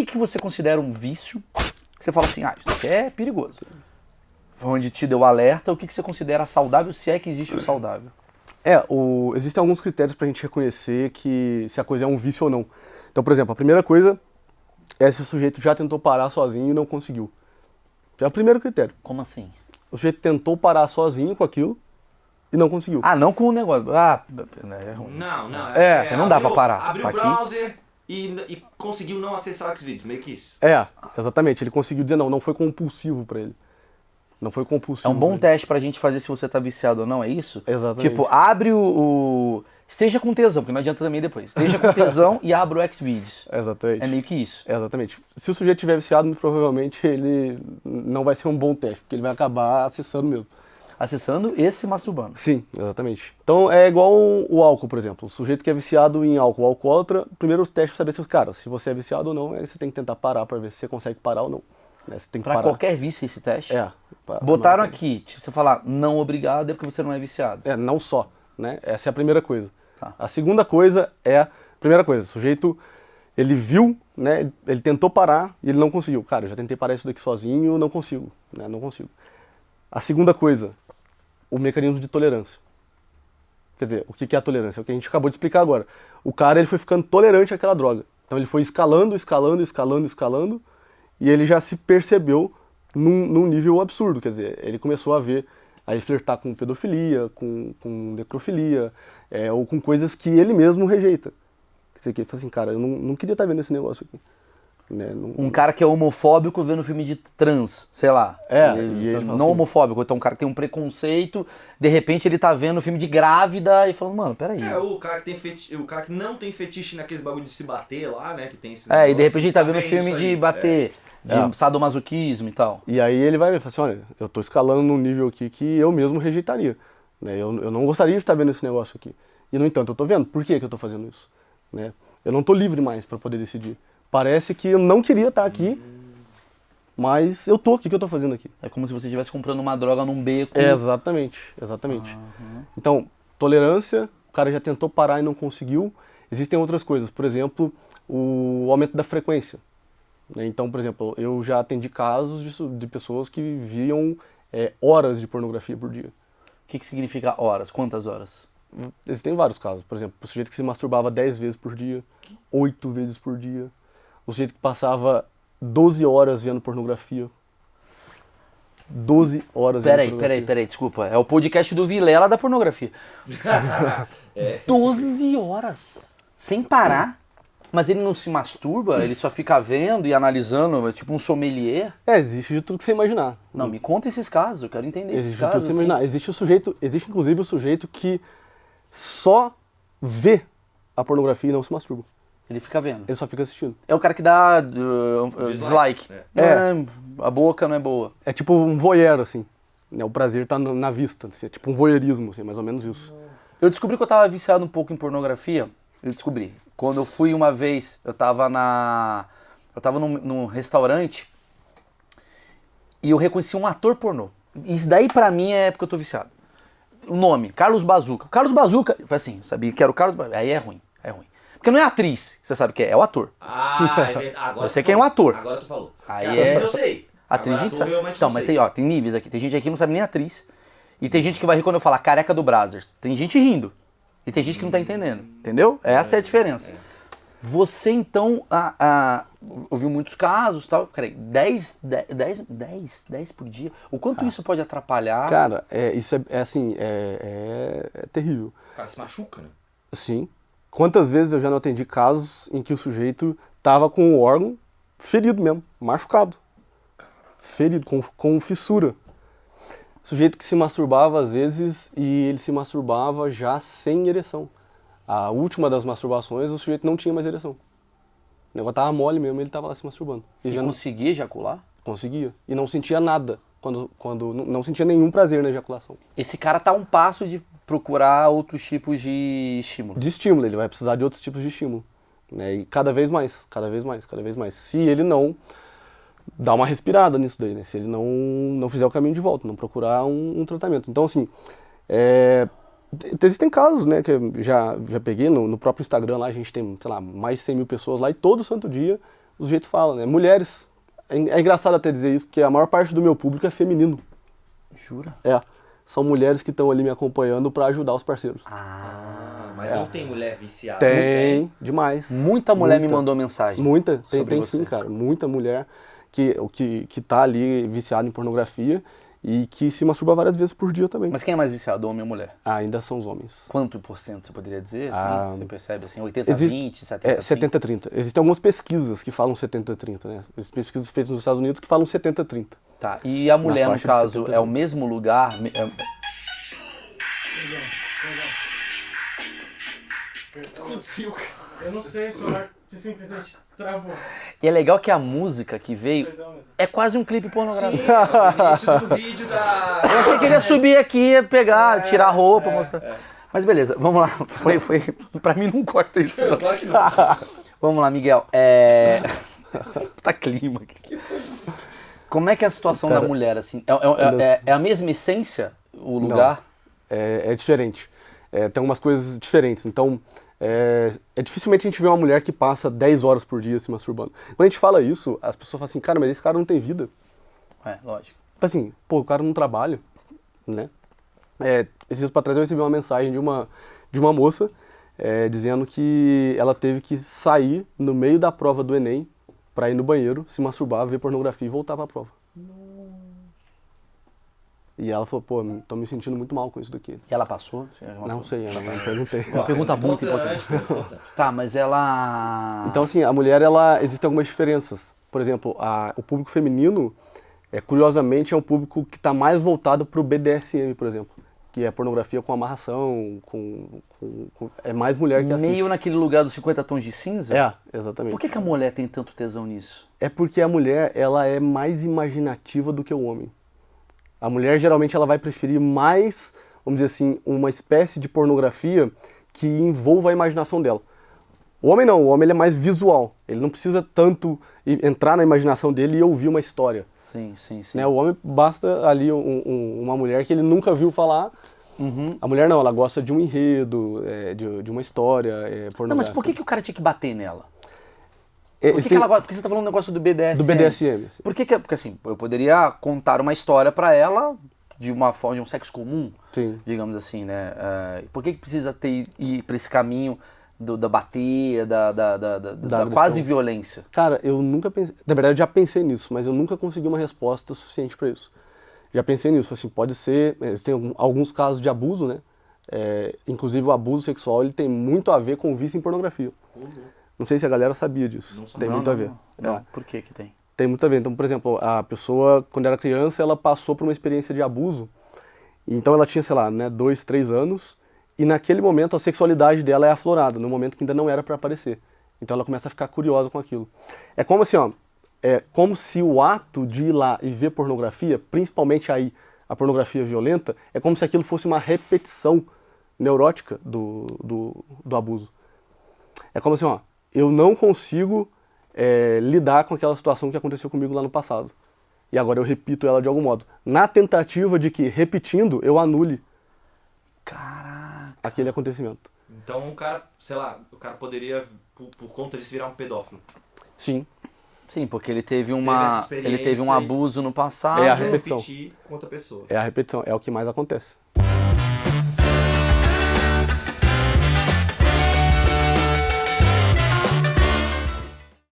que você considera um vício? Você fala assim, isso aqui é perigoso. Onde te deu alerta, o que você considera saudável, se é que existe o saudável? Existem alguns critérios pra gente reconhecer se a coisa é um vício ou não. Então, por exemplo, a primeira coisa é se o sujeito já tentou parar sozinho e não conseguiu. Já é o primeiro critério. Como assim? O sujeito tentou parar sozinho com aquilo e não conseguiu. Não com o negócio. É ruim. Não. Não dá pra parar. Abriu Tá o aqui. browser e conseguiu não acessar o Xvideos, meio que isso. Exatamente. Ele conseguiu dizer não foi compulsivo pra ele. Não foi compulsivo. É um bom teste pra gente fazer se você tá viciado ou não, é isso? Exatamente. Tipo, abre esteja com tesão, porque não adianta também depois. Esteja com tesão e abre o Xvideos. Exatamente. É meio que isso. Exatamente. Se o sujeito estiver viciado, provavelmente ele não vai ser um bom teste, porque ele vai acabar acessando mesmo. Acessando e se masturbando. Sim, exatamente. Então é igual o álcool, por exemplo. O sujeito que é viciado em álcool, alcoólatra, primeiro os testes para saber se você é viciado ou não, aí você tem que tentar parar para ver se você consegue parar ou não. Né? Você tem que Pra parar. qualquer vício esse teste? não, Botaram aqui, tipo, você falar não obrigado é porque você não é viciado. Não só, né? Essa é a primeira coisa. Tá. A segunda coisa primeira coisa, o sujeito, ele viu, né? Ele tentou parar e ele não conseguiu. Cara, eu já tentei parar isso daqui sozinho, não consigo, né? Não consigo. A segunda coisa, o mecanismo de tolerância. Quer dizer, o que é a tolerância? É o que a gente acabou de explicar agora. O cara, ele foi ficando tolerante àquela droga. Então ele foi escalando, e ele já se percebeu num nível absurdo. Quer dizer, ele começou a flertar com pedofilia, com necrofilia, ou com coisas que ele mesmo rejeita. Quer dizer, que ele fala assim, cara, eu não queria estar vendo esse negócio aqui. Né? Um cara que é homofóbico vendo filme de trans, sei lá. Ele não fala assim, homofóbico, então um cara que tem um preconceito, de repente ele tá vendo filme de grávida e falando, mano, peraí. O cara que não tem fetiche naqueles bagulho de se bater lá, né? Que tem esses E de repente ele tá vendo vendo filme isso de aí. bater, de sadomasoquismo e tal. E aí ele vai ver e fala assim, olha, eu tô escalando num nível aqui que eu mesmo rejeitaria. Né? Eu não gostaria de estar vendo esse negócio aqui. E no entanto, eu tô vendo. Por que eu tô fazendo isso? Né? Eu não tô livre mais para poder decidir. Parece que eu não queria estar aqui, mas eu tô. O que eu tô fazendo aqui? É como se você estivesse comprando uma droga num beco. Exatamente. Então, tolerância, o cara já tentou parar e não conseguiu. Existem outras coisas, por exemplo, o aumento da frequência. Né? Então, por exemplo, eu já atendi casos de pessoas que viam horas de pornografia por dia. O que significa horas? Quantas horas? Existem vários casos. Por exemplo, o sujeito que se masturbava 10 vezes por dia, 8 vezes por dia. O sujeito que passava 12 horas vendo pornografia. 12 horas vendo pornografia. Peraí, desculpa. É o podcast do Vilela da pornografia. 12 horas. Sem parar. Mas ele não se masturba? Ele só fica vendo e analisando, é tipo um sommelier? Existe de tudo que você imaginar. Não, me conta esses casos, eu quero entender esses Existe de tudo casos. que você imaginar. Existe inclusive o sujeito que só vê a pornografia e não se masturba. Ele fica vendo. Ele só fica assistindo. É o cara que dá dislike. A boca não é boa. É tipo um voyeur, assim. Né? O prazer tá na vista. Assim. É tipo um voyeurismo, assim, mais ou menos isso. Eu descobri que eu tava viciado um pouco em pornografia. Eu descobri. Quando eu fui uma vez, eu tava num restaurante e eu reconheci um ator pornô. Isso daí pra mim é porque eu tô viciado. O nome, Carlos Bazuca. Carlos Bazuca, foi assim, sabia que era o Carlos Bazuca. Aí é ruim. Porque não é atriz, você sabe que é o ator. Agora eu sei quem é o ator. Agora tu falou. Aí Atriz eu sei. Atriz a Agora, gente sabe. realmente Então, não mas sei. tem níveis aqui. Tem gente aqui que não sabe nem atriz. E tem gente que vai rir quando eu falar careca do Brazzers. Tem gente rindo. E tem gente que não tá entendendo. Entendeu? Essa é a diferença. Você, então, ouviu muitos casos e tal. Peraí, 10 por dia? O quanto isso pode atrapalhar? Cara, isso é terrível. O cara se machuca, né? Sim. Quantas vezes eu já não atendi casos em que o sujeito tava com o órgão ferido mesmo, machucado. Ferido, com fissura. Sujeito que se masturbava às vezes e ele se masturbava já sem ereção. A última das masturbações, o sujeito não tinha mais ereção. O negócio tava mole mesmo, ele tava lá se masturbando. E já conseguia ejacular? Conseguia. E não sentia nada. Quando não sentia nenhum prazer na ejaculação. Esse cara tá a um passo de procurar outros tipos de estímulo. De estímulo, ele vai precisar de outros tipos de estímulo. Né? E cada vez mais. Se ele não dar uma respirada nisso daí, né? Se ele não fizer o caminho de volta, não procurar um tratamento. Então, assim, existem casos, né, que eu já peguei no próprio Instagram lá, a gente tem, sei lá, mais de 100 mil pessoas lá, e todo santo dia o sujeito fala, né? Mulheres. É engraçado até dizer isso, porque a maior parte do meu público é feminino. Jura? É. São mulheres que estão ali me acompanhando pra ajudar os parceiros. Mas não tem mulher viciada. Tem, demais. Muita mulher me mandou mensagem. Muita, sobre tem você. sim, cara. Muita mulher que tá ali viciada em pornografia e que se masturba várias vezes por dia também. Mas quem é mais viciado, homem ou mulher? Ainda são os homens. Quanto por cento você poderia dizer? Assim, você percebe assim, 80, Existe- 20, 70, É 70-30. Existem algumas pesquisas que falam 70-30, né? Existem pesquisas feitas nos Estados Unidos que falam 70-30. Tá, e a mulher, no faixa de caso, 70, é o mesmo lugar? Perdão. O que aconteceu, cara? Eu não sei, o celular simplesmente travou. E é legal que a música que veio Perdão mesmo. é quase um clipe pornográfico. Isso do vídeo da... Eu achei que ele ia subir aqui, pegar, tirar a roupa, mostrar. Mas beleza, vamos lá. Foi. Pra mim não corta isso. Não. Claro que não. Vamos lá, Miguel. Tá clima aqui. Como é que é a situação da mulher, assim? É a mesma essência, o lugar? É diferente. Tem umas coisas diferentes. Então, dificilmente a gente vê uma mulher que passa 10 horas por dia se masturbando. Quando a gente fala isso, as pessoas falam assim, cara, mas esse cara não tem vida. Lógico. Tipo assim, pô, o cara não trabalha, né? Esses dias pra trás eu recebi uma mensagem de uma moça dizendo que ela teve que sair no meio da prova do Enem pra ir no banheiro, se masturbar, ver pornografia e voltar pra prova. E ela falou, pô, tô me sentindo muito mal com isso daqui. E ela passou? Não sei, eu não perguntei. Uma pergunta muito importante. Tá, mas ela... Então, assim, a mulher, existem algumas diferenças. Por exemplo, o público feminino, curiosamente, é um público que está mais voltado para o BDSM, por exemplo. Que é pornografia com amarração, é mais mulher que assiste. Meio naquele lugar dos 50 tons de cinza? Exatamente. Por que a mulher tem tanto tesão nisso? É porque a mulher, ela é mais imaginativa do que o homem. A mulher, geralmente, ela vai preferir mais, vamos dizer assim, uma espécie de pornografia que envolva a imaginação dela. O homem não, o homem ele é mais visual. Ele não precisa tanto entrar na imaginação dele e ouvir uma história. Sim. Né? O homem basta ali uma mulher que ele nunca viu falar. Uhum. A mulher não, ela gosta de um enredo, de uma história pornográfica. Não, mas por que o cara tinha que bater nela? Por Por que ela gosta? Porque você tá falando um negócio do BDSM. Do BDSM. Sim. Porque assim, eu poderia contar uma história pra ela de uma forma, de um sexo comum, Sim. digamos assim, né? Por que precisa ir pra esse caminho da bater, da quase violência? Cara, eu nunca pensei... Na verdade, eu já pensei nisso, mas eu nunca consegui uma resposta suficiente pra isso. Já pensei nisso, assim, pode ser... Tem alguns casos de abuso, né? Inclusive, o abuso sexual, ele tem muito a ver com o vício em pornografia. Não sei se a galera sabia disso. Tem muito a ver. Não. Por que tem? Tem muito a ver. Então, por exemplo, a pessoa, quando era criança, ela passou por uma experiência de abuso. Então, ela tinha, sei lá, né, 2, 3 anos. E naquele momento, a sexualidade dela é aflorada, no momento que ainda não era para aparecer. Então, ela começa a ficar curiosa com aquilo. É como assim, ó. É como se o ato de ir lá e ver pornografia, principalmente aí a pornografia violenta, é como se aquilo fosse uma repetição neurótica do abuso. É como assim, ó. Eu não consigo lidar com aquela situação que aconteceu comigo lá no passado. E agora eu repito ela de algum modo. Na tentativa de que, repetindo, eu anule aquele acontecimento. Então o cara, sei lá, o cara poderia, por conta disso, virar um pedófilo. Sim. Sim, porque ele teve essa ele teve um experiência abuso no passado. É a Não repetição. repetir com outra pessoa. É a repetição, é o que mais acontece.